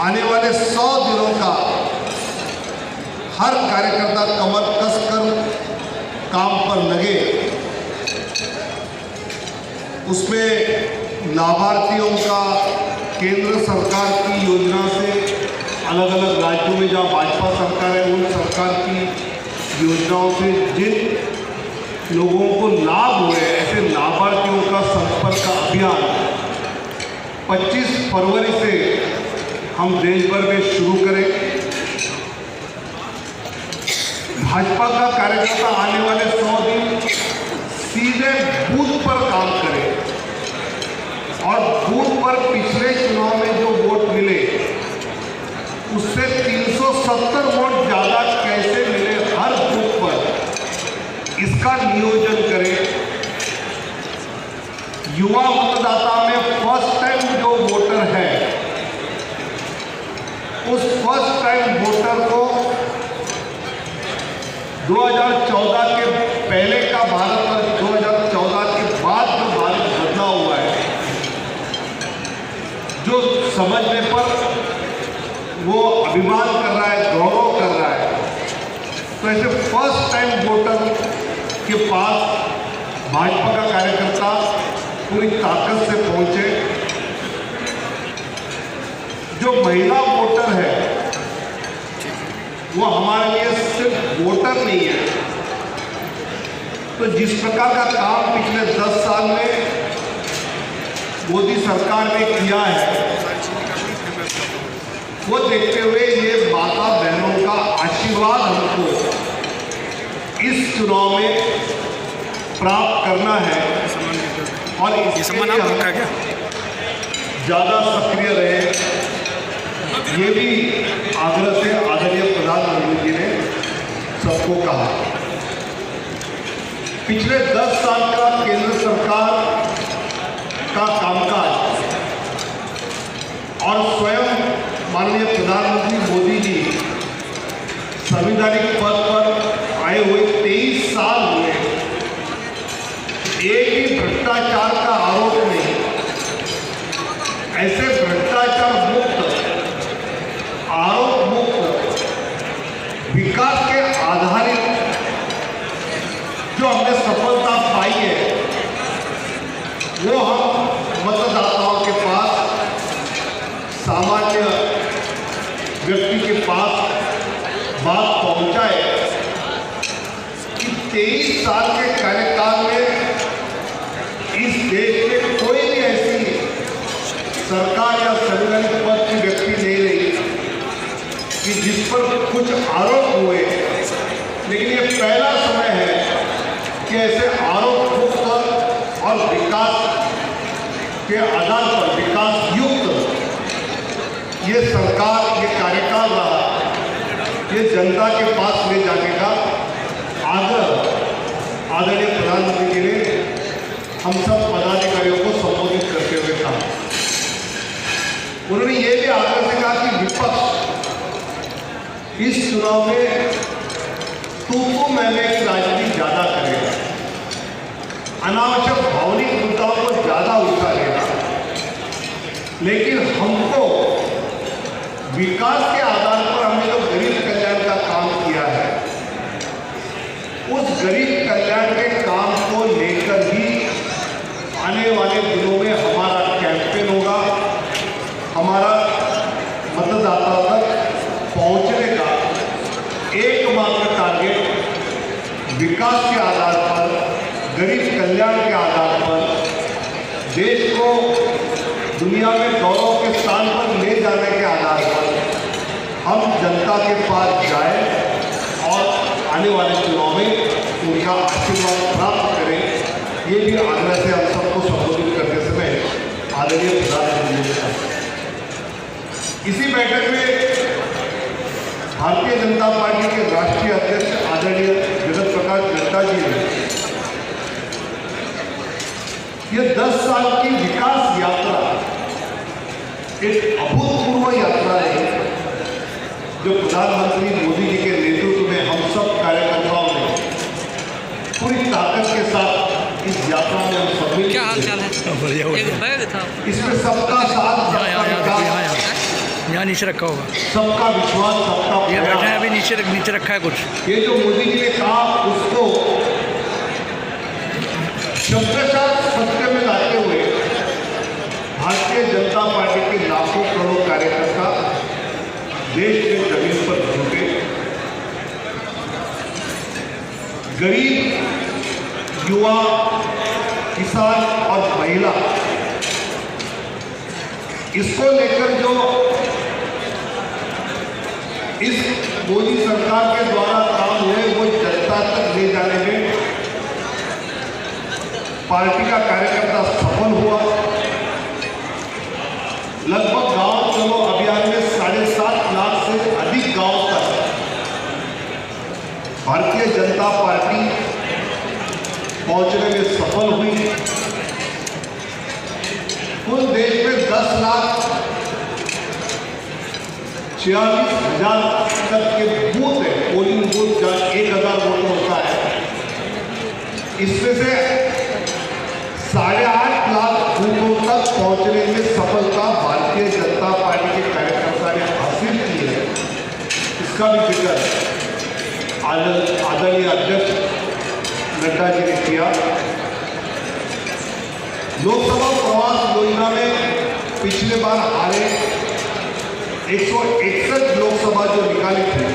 आने वाले 100 दिनों का हर कार्यकर्ता कमर कसकर काम पर लगे, उसमें लाभार्थियों का केंद्र सरकार की योजना से अलग अलग राज्यों में जहाँ भाजपा सरकार है उन सरकार की योजनाओं से जिन लोगों को लाभ हुए ऐसे लाभार्थियों का संपर्क का अभियान 25 फरवरी से हम देश भर में शुरू करें। भाजपा का कार्यकर्ता आने वाले 100 दिन सीधे बूथ पर काम करे और बूथ पर पिछले चुनाव में जो वोट मिले उससे 370 वोट ज़्यादा कैसे मिले हर बूथ पर, इसका नियोजन करें। युवा मतदाता में फर्स्ट टाइम जो वोटर है उस फर्स्ट टाइम वोटर को 2014 के पहले का भारत और 2014 के बाद जो भारत बदला हुआ है, जो समझने पर वो अभिमान कर रहा है, गौरव कर रहा है, तो ऐसे फर्स्ट टाइम वोटर के पास भाजपा का कार्यकर्ता पूरी ताकत से पहुंचे। जो महिला वोटर है वो हमारे लिए सिर्फ वोटर नहीं है, तो जिस प्रकार का काम पिछले 10 साल में मोदी सरकार ने किया है वो देखते हुए ये माता बहनों का आशीर्वाद हमको इस चुनाव में प्राप्त करना है और इसके लिए हम ज़्यादा सक्रिय रहे, ये भी आग्रह से आदरणीय प्रधानमंत्री जी ने सबको कहा। पिछले 10 साल का केंद्र सरकार का कामकाज और स्वयं माननीय प्रधानमंत्री मोदी जी संवैधानिक पद पर आए हुए 23 साल हुए, एक भी भ्रष्टाचार का आरोप नहीं। ऐसे भ्रष्टाचार मुक्त, आरोप मुक्त, विकास के आधारित जो हमने सफलता पाई है वो हम मतदाताओं के पास, सामान्य व्यक्ति के पास बात पहुंचाए कि 23 साल के कार्यकाल में इस देश में कोई भी ऐसी सरकार या संवैधानिक पद की व्यक्ति नहीं रही कि जिस पर कुछ आरोप हुए, लेकिन ये पहला समय है कि ऐसे आरोप मुक्त और विकास के आधार पर विकास युक्त ये सरकार, ये कार्यकाल रहा, ये जनता के पास ले जाने का आग्रह आदरणीय प्रधानमंत्री जी ने हम सब पदाधिकारियों को संबोधित करते हुए कहा। उन्होंने ये भी आग्रह से कहा कि विपक्ष इस चुनाव में तू मैंने की राजनीति ज्यादा करेगा, अनावश्यक भावनिक मुद्दाओं को ज्यादा उछालेगा, लेकिन हमको विकास के आधार पर हमने जो गरीब कल्याण का काम किया है उस गरीब कल्याण के काम को लेकर ही आने वाले दिनों में हमारा कैंपेन होगा, हमारा मतदाता तक पहुंचने का एकमात्र टारगेट विकास के आधार पर, गरीब कल्याण के आधार पर देश को दुनिया में गौरव के स्थान पर ले जाने के आधार पर हम जनता के पास जाए और आने वाले चुनाव में उनका आशीर्वाद प्राप्त करें। ये भी आग्रह से हम सबको संबोधित करते समय आदरणीय प्रधानमंत्री ने कहा। इसी बैठक में भारतीय जनता पार्टी के राष्ट्रीय अध्यक्ष आदरणीय जगत प्रकाश नड्डा जी ने ये 10 साल की विकास यात्रा एक अभूतपूर्व यात्रा है जो प्रधानमंत्री मोदी जी के नेतृत्व में हम सब कार्यकर्ताओं ने पूरी ताकत के साथ इस यात्रा में हम सम्मिलित। क्या हाल चाल है? एक बैग था इसमें सबका साथ, सबका विकास, हाँ, नीचे रखा होगा। सबका विश्वास, सबका ये प्रयास। बैठे हैं अभी, नीचे रखा है कुछ। ये जो मोदी जी ने कहा उसको शब्दशः सत्य में लाते हुए भारतीय जनता पार्टी के लाखों करोड़ कार्यकर्ता देश के जमीन पर झूठे, गरीब, युवा, किसान और महिला, इसको लेकर जो इस मोदी सरकार के द्वारा काम हुए वो जनता तक ले जाने में पार्टी का कार्यकर्ता सफल हुआ। लगभग गांव चलो अभियान में 7.5 लाख से अधिक गांव तक भारतीय जनता पार्टी पहुंचने में सफल हुई। कुल देश में 10,46,000 तक के बूथ है, पोलिंग बूथ जहाँ 1,000 वोट होता है, इसमें से 8.5 लाख बूथों तक पहुंचने में सफलता भारतीय जनता पार्टी के कार्यकर्ता ने हासिल की है। इसका भी जिक्र आदरणीय अध्यक्ष नड्डा जी ने किया। लोकसभा प्रवास योजना में पिछले बार हारे 161 लोकसभा जो निकाली थी,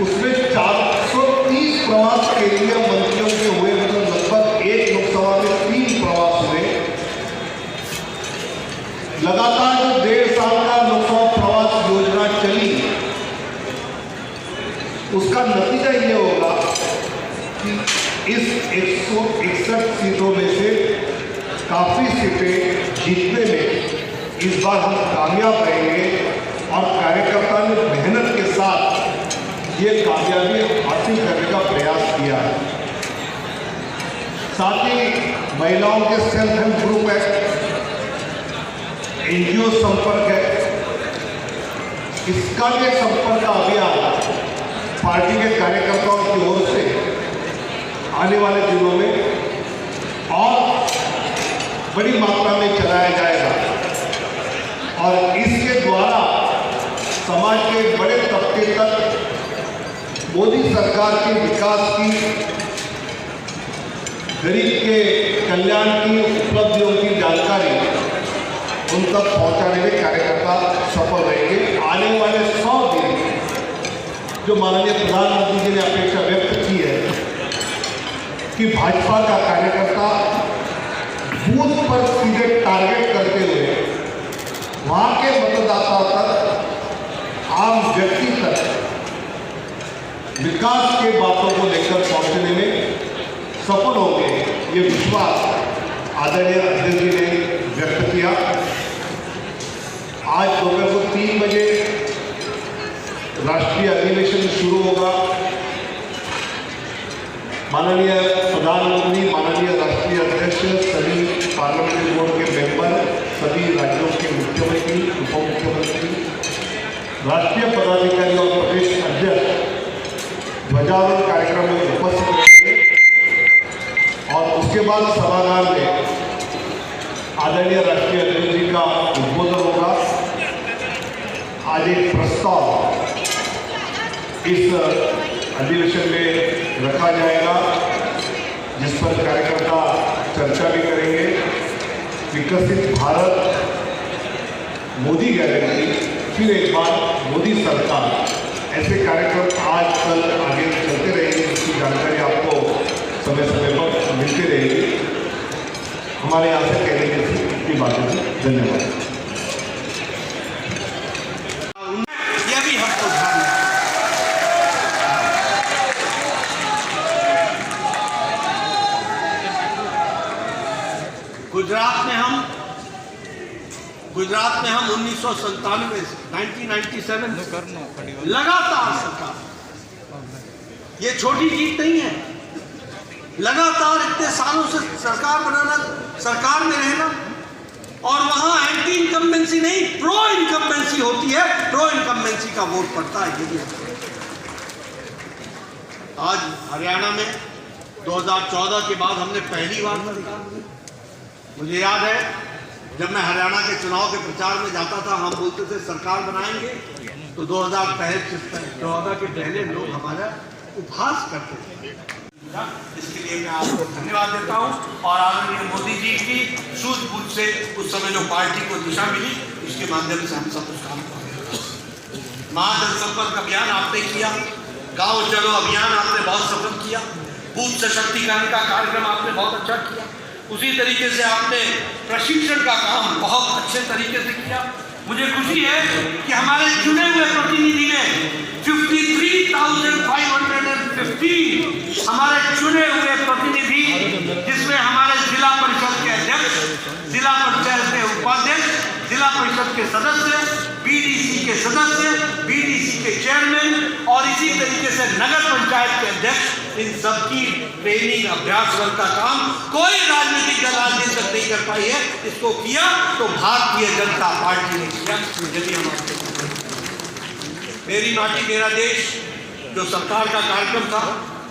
उसमें 430 प्रवास केंद्रीय मंत्रियों के हुए, मतलब लगभग एक लोकसभा में 3 प्रवास हुए। लगातार जो 1.5 साल का लोकसभा प्रवास योजना चली, उसका नतीजा ये होगा कि इस 161 सीटों में से काफ़ी सीटें जीतने में इस बार हम कामयाब रहेंगे और कार्यकर्ता ने मेहनत के साथ ये कामयाबी हासिल करने का प्रयास किया है। साथ ही महिलाओं के सेल्फ हेल्प ग्रुप है, NGO संपर्क है, इसका भी एक संपर्क का अभियान पार्टी के कार्यकर्ताओं की ओर से आने वाले दिनों में और बड़ी मात्रा में चलाया जाएगा और इसके द्वारा समाज के बड़े तबके तक मोदी सरकार के विकास की, गरीब के कल्याण की उपलब्धियों की जानकारी उन तक पहुंचाने में कार्यकर्ता सफल रहेंगे। आने वाले 100 दिन जो माननीय प्रधानमंत्री जी ने अपेक्षा व्यक्त की है कि भाजपा का कार्यकर्ता बूथ पर सीधे टारगेट करते हुए वहाँ के मतदाताओं तक, आम व्यक्ति तक विकास के बातों को लेकर पहुँचने में सफल होंगे, ये विश्वास आदरणीय अध्यक्ष जी ने व्यक्त किया। आज दोपहर को 3 बजे राष्ट्रीय अधिवेशन शुरू होगा। माननीय प्रधानमंत्री, माननीय राष्ट्रीय अध्यक्ष, सभी पार्लियामेंट्री बोर्ड के मेंबर, सभी राज्यों के मुख्यमंत्री, उप मुख्यमंत्री, राष्ट्रीय पदाधिकारी और प्रदेश अध्यक्ष ध्वजारोहण कार्यक्रम में उपस्थित रहेंगे और उसके बाद सभागार में आदरणीय राष्ट्रीय अध्यक्ष जी का उद्बोधन होगा। आज एक प्रस्ताव इस अधिवेशन में रखा जाएगा जिस पर कार्यकर्ता चर्चा भी करेंगे। विकसित भारत, मोदी गारंटी, फिर एक बार मोदी सरकार, ऐसे कार्यक्रम आज कल आगे चलते रहेंगे, इसकी जानकारी आपको समय समय पर मिलती रहेगी। हमारे यहाँ से कहने की बातें थी। धन्यवाद। यह भी हमको ध्यान है। गुजरात में हम 1997 1997 लगातार सरकार, ये छोटी जीत नहीं है, लगातार इतने सालों से सरकार बनाना, सरकार में रहना, और वहां एंटी इनकम्बेंसी नहीं, प्रो इनकम्बेंसी होती है, प्रो इनकम्बेंसी का वोट पड़ता है। ये आज हरियाणा में 2014 के बाद हमने पहली बार सरकार, मुझे याद है जब मैं हरियाणा के चुनाव के प्रचार में जाता था, हम बोलते थे सरकार बनाएंगे, तो 2014 के पहले लोग हमारा उपहास करते थे। इसके लिए मैं आपको धन्यवाद देता हूँ और आदरणीय मोदी जी की सूझबूझ से उस समय जो पार्टी को दिशा मिली, इसके माध्यम से हम सब उस काम को महाजनसंपर्क अभियान आपने किया, गांव चलो अभियान आपने बहुत सफल किया, बूथ सशक्तिकरण का कार्यक्रम आपने बहुत अच्छा किया, उसी तरीके से आपने प्रशिक्षण का काम बहुत अच्छे तरीके से किया। मुझे खुशी है कि हमारे चुने हुए प्रतिनिधि ने 53,515 हमारे चुने हुए प्रतिनिधि, जिसमें हमारे जिला परिषद के अध्यक्ष, जिला पंचायत के उपाध्यक्ष, जिला परिषद के सदस्य, बीडीसी के सदस्य, बीडीसी के चेयरमैन और इसी तरीके से नगर पंचायत के अध्यक्ष, इन सबकी ट्रेनिंग अभ्यास वर्ग का काम कोई राजनीतिक दल आज दिन तक नहीं कर पाई है। इसको किया तो भारतीय जनता पार्टी ने किया। यदि हम मेरी माटी मेरा देश जो सरकार का कार्यक्रम था,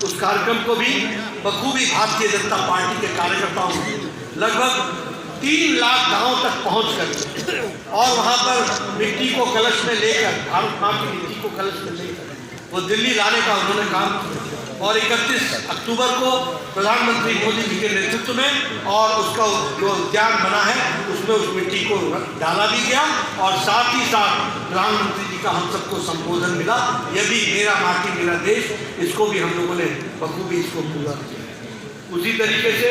उस कार्यक्रम को भी बखूबी भारतीय जनता पार्टी के कार्यकर्ताओं ने लगभग 3 लाख गांव तक पहुंच कर और वहां पर मिट्टी को कलश में लेकर, भारत मां की मिट्टी को कलश में लेकर वो दिल्ली लाने का उन्होंने काम किया। और 31 अक्टूबर को प्रधानमंत्री मोदी जी के नेतृत्व में और उसका जो उद्यान बना है उसमें उस मिट्टी को डाला भी गया और साथ ही साथ प्रधानमंत्री जी का हम सबको संबोधन मिला। यह भी मेरा माटी मेरा देश, इसको भी हम लोगों ने बखूबी इसको पूरा किया। उसी तरीके से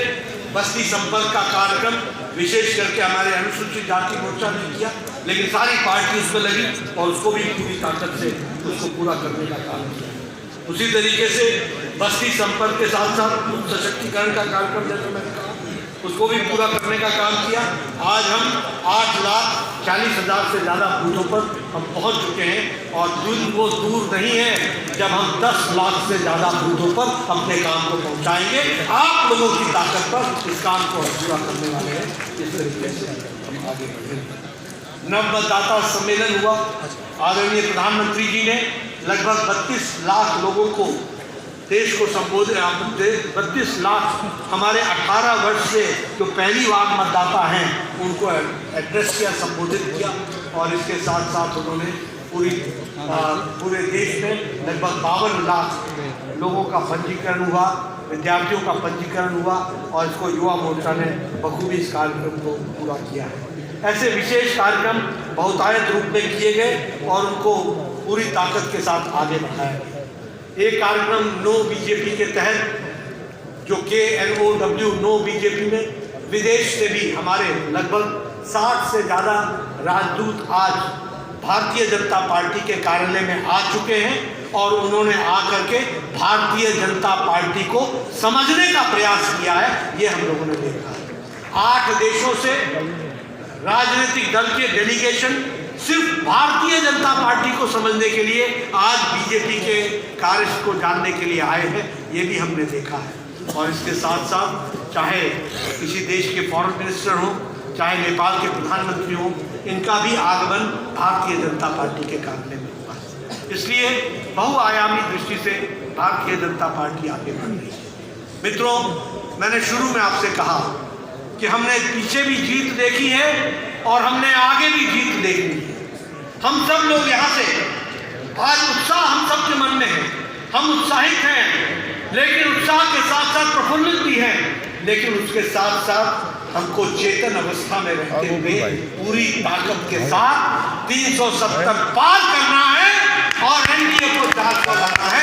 बस्ती संपर्क का कार्यक्रम विशेष करके हमारे अनुसूचित जाति मोर्चा ने किया, लेकिन सारी पार्टी उसमें लगी और उसको भी पूरी ताकत से उसको पूरा करने का काम किया। उसी तरीके से बस्ती संपर्क के साथ साथ सशक्तिकरण का कार्यक्रम जैसे मैंने कहा, उसको भी पूरा करने का काम किया। आज हम 8,40,000 से ज़्यादा बूथों पर हम पहुंच चुके हैं और दिन वो दूर नहीं है जब हम 10 लाख से ज़्यादा बूथों पर अपने काम को पहुंचाएंगे। आप लोगों की ताकत पर इस काम को पूरा करने वाले हैं। इस तरीके से हम आगे बढ़ेंगे। नवमतदाता सम्मेलन हुआ, आदरणीय प्रधानमंत्री जी ने लगभग 32 लाख लोगों को देश को संबोधित, 32 लाख हमारे 18 वर्ष से जो पहली बार मतदाता हैं उनको एड्रेस किया, संबोधित किया। और इसके साथ साथ उन्होंने पूरे देश में लगभग 52 लाख लोगों का पंजीकरण हुआ, विद्यार्थियों का पंजीकरण हुआ और इसको युवा मोर्चा ने बखूबी इस कार्यक्रम को पूरा किया है। ऐसे विशेष कार्यक्रम बहुतायत रूप में किए गए और उनको पूरी ताकत के साथ आगे बढ़ाया। एक कार्यक्रम नो बीजेपी के तहत जो KNOW नो बीजेपी में विदेश से भी हमारे लगभग 60 से ज़्यादा राजदूत आज भारतीय जनता पार्टी के कार्यालय में आ चुके हैं और उन्होंने आकर के भारतीय जनता पार्टी को समझने का प्रयास किया है। ये हम लोगों ने देखा है। 8 देशों से राजनीतिक दल के डेलीगेशन सिर्फ भारतीय जनता पार्टी को समझने के लिए आज बीजेपी के कार्य को जानने के लिए आए हैं। ये भी हमने देखा है। और इसके साथ साथ चाहे किसी देश के फॉरेन मिनिस्टर हों, चाहे नेपाल के प्रधानमंत्री हों, इनका भी आगमन भारतीय जनता पार्टी के कार्यालय में हुआ है। इसलिए बहुआयामी दृष्टि से भारतीय जनता पार्टी आगे बढ़ रही है। मित्रों, मैंने शुरू में आपसे कहा कि हमने पीछे भी जीत देखी है और हमने आगे भी जीत देखनी है। हम सब लोग यहाँ से आज उत्साह हम सबके मन में है, हम उत्साहित हैं, लेकिन उत्साह के साथ साथ प्रफुल्लित भी हैं, लेकिन उसके साथ साथ हमको चेतन अवस्था में रहते हुए पूरी ताकत के साथ 370 पार करना है और एनडीए को 400 लाना है।